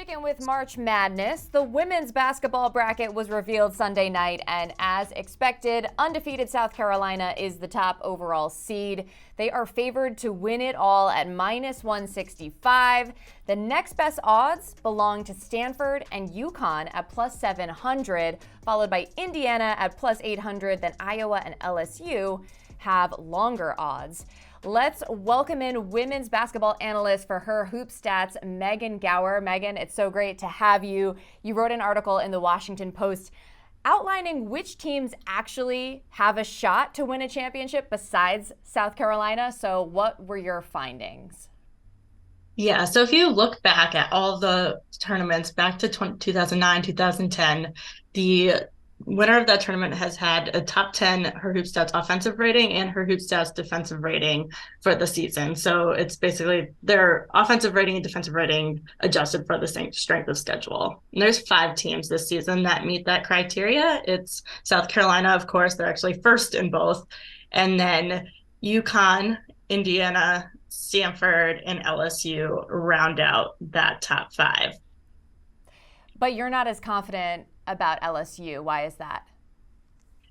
Sticking with March Madness, the women's basketball bracket was revealed Sunday night, and as expected, undefeated South Carolina is the top overall seed. They are favored to win it all at -165. The next best odds belong to Stanford and UConn at +700, followed by Indiana at +800, then Iowa and LSU have longer odds. Let's welcome in women's basketball analyst for her Hoop Stats, Megan Gower. Megan, it's so great to have you. You wrote an article in the Washington Post outlining which teams actually have a shot to win a championship besides South Carolina. So what were your findings? Yeah, so if you look back at all the tournaments back to 2009, 2010, the winner of that tournament has had a top 10 her Hoop Stats offensive rating and her Hoop Stats defensive rating for the season. So it's basically their offensive rating and defensive rating adjusted for the same strength of schedule. And there's 5 teams this season that meet that criteria. It's South Carolina, of course, they're actually first in both. And then UConn, Indiana, Stanford, and LSU round out that top 5. But you're not as confident about LSU. Why is that?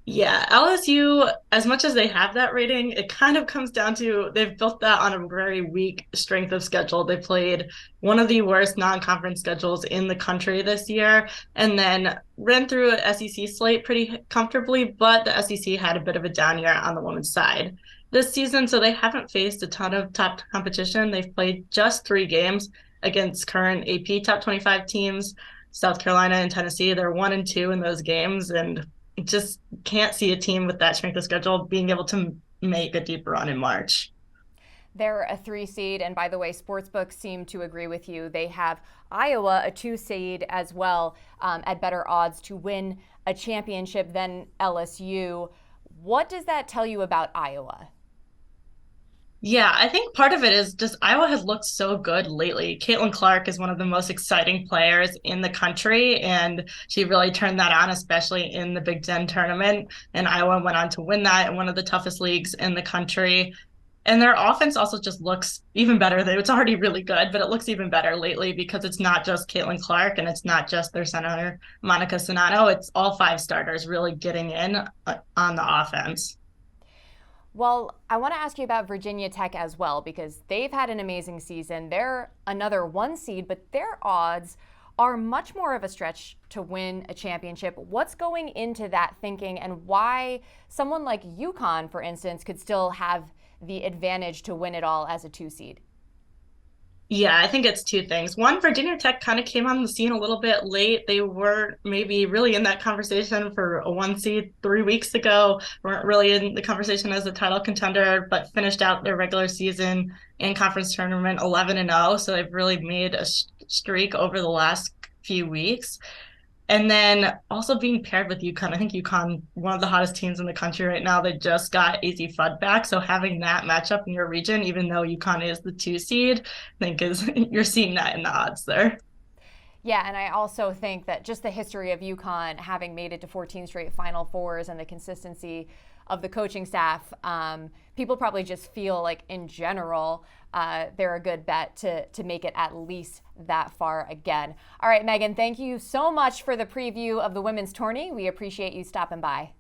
Yeah, LSU, as much as they have that rating, it kind of comes down to they've built that on a very weak strength of schedule. They played one of the worst non-conference schedules in the country this year, and then ran through an SEC slate pretty comfortably, but the SEC had a bit of a down year on the women's side this season, so they haven't faced a ton of top competition. They've played just 3 games against current AP top 25 teams. South Carolina and Tennessee, they're 1 and 2 in those games, and just can't see a team with that strength of schedule being able to make a deep run in March. They're a 3 seed, and by the way, sportsbooks seem to agree with you. They have Iowa a 2 seed as well, at better odds to win a championship than LSU. What does that tell you about Iowa? Yeah, I think part of it is just Iowa has looked so good lately. Caitlin Clark is one of the most exciting players in the country, and she really turned that on, especially in the Big Ten tournament. And Iowa went on to win that in one of the toughest leagues in the country. And their offense also just looks even better. It's already really good, but it looks even better lately because it's not just Caitlin Clark and it's not just their center, Monica Sonato. It's all 5 starters really getting in on the offense. Well, I want to ask you about Virginia Tech as well, because they've had an amazing season. They're another 1 seed, but their odds are much more of a stretch to win a championship. What's going into that thinking, and why someone like UConn, for instance, could still have the advantage to win it all as a 2 seed? Yeah, I think it's 2 things. One, Virginia Tech kind of came on the scene a little bit late. They weren't maybe really in that conversation for a 1 seed 3 weeks ago, weren't really in the conversation as a title contender, but finished out their regular season and conference tournament 11-0. So they've really made a streak over the last few weeks. And then also being paired with UConn. I think UConn, one of the hottest teams in the country right now. They just got AZ Fudd back. So having that matchup in your region, even though UConn is the 2 seed, I think you're seeing that in the odds there. Yeah, and I also think that just the history of UConn having made it to 14 straight Final Fours and the consistency of the coaching staff, people probably just feel like in general they're a good bet to make it at least that far again. All right, Megan, thank you so much for the preview of the women's tourney. We appreciate you stopping by.